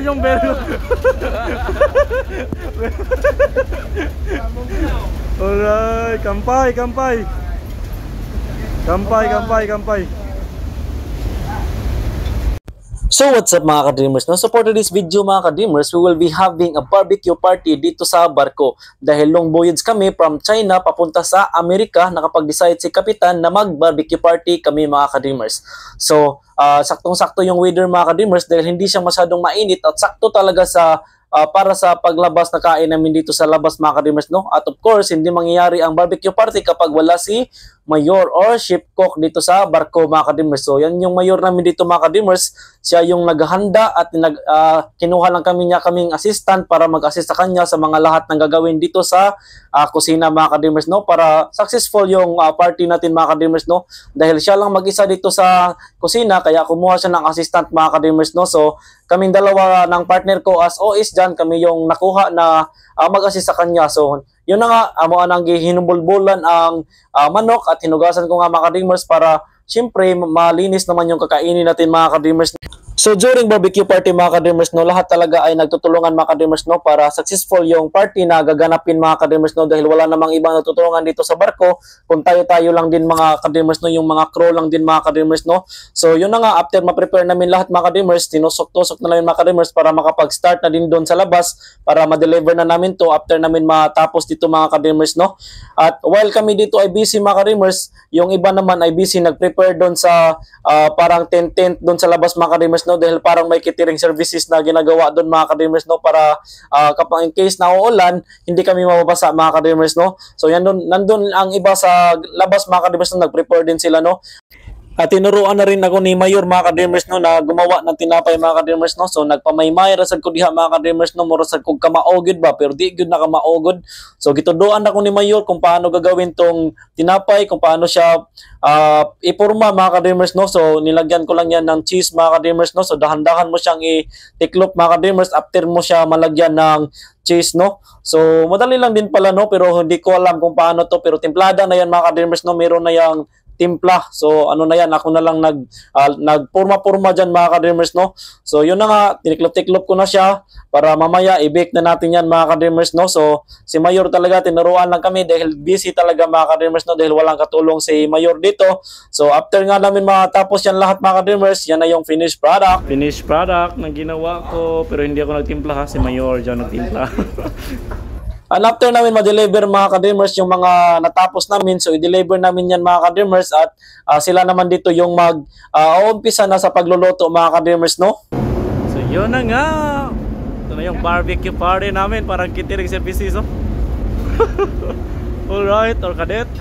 yung berry. Alright, kampay, kampay. Kampay, kampay, kampay. So what's up mga ka-dreamers? No? So for today's video mga ka-dreamers, we will be having a barbecue party dito sa barko. Dahil long voyage kami from China papunta sa Amerika, nakapag-decide si Kapitan na mag-barbecue party kami mga ka-dreamers. So saktong-sakto yung weather mga ka-dreamers dahil hindi siya masyadong mainit at sakto talaga sa para sa paglabas na kain namin dito sa labas mga ka-dreamers. No? At of course, hindi mangyayari ang barbecue party kapag wala si mayor or ship cook dito sa barko mga ka-dreamers. So yan yung mayor namin dito mga ka-dreamers. Siya yung naghahanda at kinuha lang kaming assistant para mag-assist sa kanya sa mga lahat ng gagawin dito sa kusina mga ka-dreamers, no? Para successful yung party natin mga ka-dreamers, no? Dahil siya lang mag-isa dito sa kusina kaya kumuha siya ng assistant mga ka-dreamers, no? So kaming dalawa ng partner ko as OS dyan, kami yung nakuha na mag-assist sa kanya. So yun na nga, amo anang hinubulbulan ang manok at hinugasan ko nga mga ka-dreamers para siyempre malinis naman yung kakainin natin mga ka-dreamers. So during barbecue party mga ka-dreamers, no, lahat talaga ay nagtutulungan mga ka-dreamers, no, para successful yung party na gaganapin mga ka-dreamers, no, dahil wala namang ibang nagtutulungan dito sa barko kung tayo-tayo lang din mga ka-dreamers, no, yung mga crew lang din mga ka-dreamers, no. So yun na nga, after ma-prepare namin lahat mga ka-dreamers, tinusok-tusok na lang mga ka-dreamers para makapag-start na din doon sa labas para ma-deliver na namin to after namin matapos dito mga ka-dreamers, no. At while kami dito ay busy mga ka-dreamers, yung iba naman ay busy nag-prepare doon sa parang tent doon sa labas mga ka-dreamers, no, dahil parang may catering services na ginagawa doon mga ka-dreamers, no, para kapag in case na uulan hindi kami mababasa mga ka-dreamers, no. So yan nandun ang iba sa labas mga ka-dreamers, no, nag-prepare din sila, no. At tinuruan na rin ako ni Mayor mga ka-dreamers, no, na gumawa ng tinapay mga ka-dreamers, no. So nagpamaymay rasad ko diha mga ka-dreamers, no, mura sad kog kamaogid ba pero di gyud na kamaogod. So gituduan ako ni Mayor kung paano gagawin tong tinapay, kung paano siya ipurma mga ka-dreamers, no. So nilagyan ko lang yan ng cheese mga ka-dreamers, no. So dahan-dahan mo siyang itiklop mga ka-dreamers after mo siya malagyan ng cheese, no. So madali lang din pala, no, pero hindi ko alam kung paano to, pero timplada na yan mga ka-dreamers, no. Meron na yang timpla. So ano na yan, ako na lang nagpurma-purma dyan mga ka-dreamers, no. So yun na nga, tiniklop-tiklop ko na siya para mamaya i-bake na natin yan mga ka-dreamers, no. So si Mayor talaga, tinuruan lang kami dahil busy talaga mga ka-dreamers, no, dahil walang katulong si Mayor dito. So after nga namin matapos yan lahat mga ka-dreamers, yan na yung finished product. Finished product na ginawa ko, pero hindi ako nagtimpla ha, si Mayor dyan nagtimpla. And after namin ma-deliver mga ka-dreamers yung mga natapos namin, so i-deliver namin yan mga ka-dreamers at sila naman dito yung mag-uumpisa na sa pagluluto mga ka-dreamers, no? So yun na nga, ito na yung barbecue party namin, parang catering services, oh. Alright, or cadet?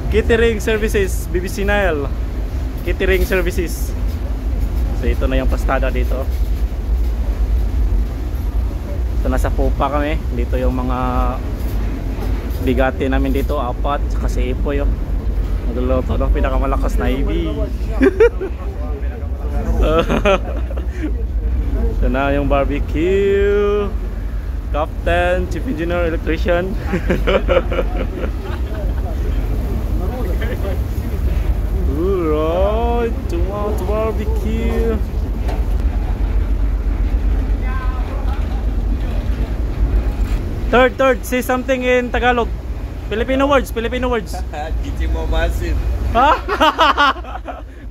Catering services, BBC Nile. Catering services. So ito na yung pastada dito. So nasa pupa kami, dito yung mga bigati namin dito, apat, saka si Ipoy, oh. Nagluluto ng pinakamalakas na IB. Ito na yung barbecue. Captain, Chief Engineer, Electrician. Alright, tomato barbecue. Third, say something in Tagalog. Filipino words. Gichi mo masin. Ha?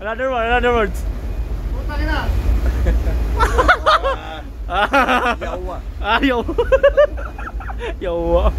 Another words. Puta ka na. Yawa. Ayaw. Yawa.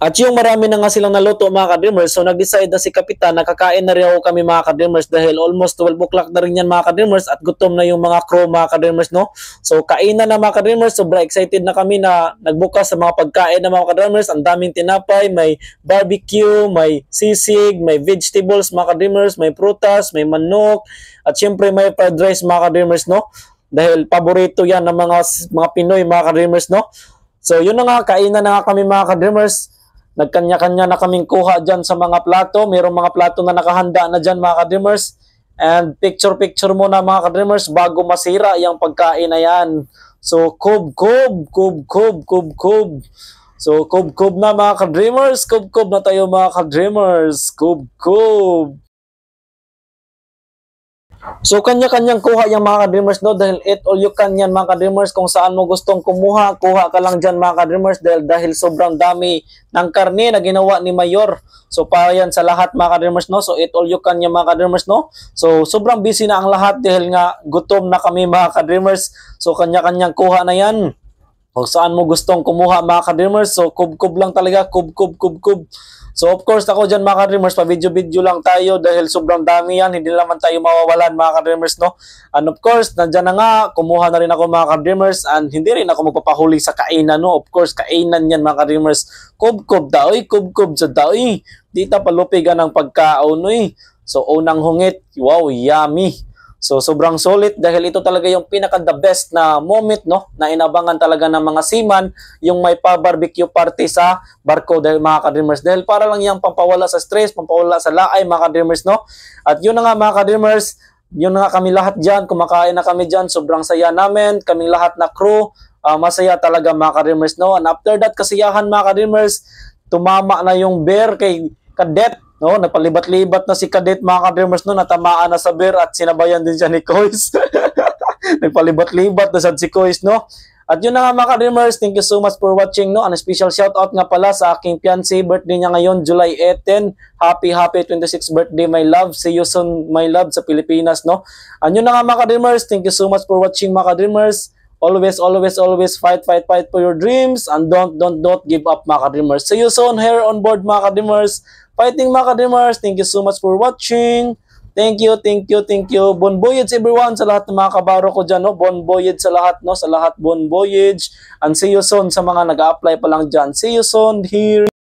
At yung marami na nga silang naluto mga ka-dreamers, so nag-decide na si Kapitan na kakain na rin ako kami mga ka-dreamers dahil almost 12 o'clock na rin yan mga ka-dreamers at gutom na yung mga crew mga ka-dreamers, no? So kainan na mga ka-dreamers, sobra excited na kami na nagbukas sa mga pagkain na mga ka-dreamers. Ang daming tinapay, may barbecue, may sisig, may vegetables mga ka-dreamers, may prutas, may manok, at syempre may fried rice mga ka-dreamers, no? Dahil paborito yan ng mga Pinoy mga ka-dreamers, no? So yun na nga, kainan na nga kami mga ka-dreamers. Nagkanya-kanya na kaming kuha dyan sa mga plato. Mayroong mga plato na nakahanda na dyan mga ka-dreamers. And picture-picture muna mga ka-dreamers bago masira yung pagkain na yan. So, kub. So, kub na mga ka-dreamers. Kub na tayo mga ka-dreamers. Kub. So kanya-kanyang kuha yung mga ka-dreamers no, dahil it all you can yan mga ka-dreamers. Kung saan mo gustong kumuha, kuha ka lang dyan mga ka-dreamers, dahil sobrang dami ng karne na ginawa ni Mayor. So para yan sa lahat mga ka-dreamers no, so it all you can yan mga ka-dreamers no. So sobrang busy na ang lahat dahil nga gutom na kami mga ka-dreamers. So kanya-kanyang kuha na yan. Kung saan mo gustong kumuha mga ka-dreamers, so kub-kub lang talaga, kub-kub. So of course ako dyan mga ka-dreamers, pa video-video lang tayo dahil sobrang dami yan, hindi naman tayo mawawalan mga ka-dreamers no. And of course, nandyan na nga, kumuha na rin ako mga ka-dreamers, and hindi rin ako magpapahuli sa kainan no. Of course, kainan yan mga ka-dreamers, kub-kub daoy, kub-kub sa daoy, di ta palupigan ng pagkaon no eh. So unang hungit, wow, yummy. So sobrang solid dahil ito talaga yung pinaka the best na moment no, na inabangan talaga ng mga seaman, yung may pa-barbecue party sa barko dahil mga ka-dreamers, dahil para lang yung pampawala sa stress, pampawala sa laay mga ka-dreamers no. At yun na nga mga ka-dreamers, yun na nga kami lahat dyan, kumakain na kami dyan, sobrang saya namin, kaming lahat na crew, masaya talaga mga ka-dreamers no. And after that kasiyahan mga ka-dreamers, tumama na yung bear kay Cadet. No, napalibat-libat na si Cadet mga ka-dreamers no, natamaan na sa bear at sinabayan din siya ni Kois. Nagpalibat-libat na sa si Kois no. At yun na nga mga ka-dreamers, thank you so much for watching no. And a special shout out nga pala sa aking fiancé, birthday niya ngayon July 18. Happy 26th birthday my love. See you soon my love sa Pilipinas no. And yun na nga mga ka-dreamers, thank you so much for watching mga ka-dreamers. Always fight for your dreams, and don't give up mga ka-dreamers. See you soon here on board mga ka-dreamers. Fighting mga ka-dreamers, thank you so much for watching. Thank you. Bon voyage everyone sa lahat ng mga kabaro ko dyan, no? Bon voyage sa lahat, no? Sa lahat, bon voyage. And see you soon sa mga nag-a-apply pa lang dyan. See you soon here.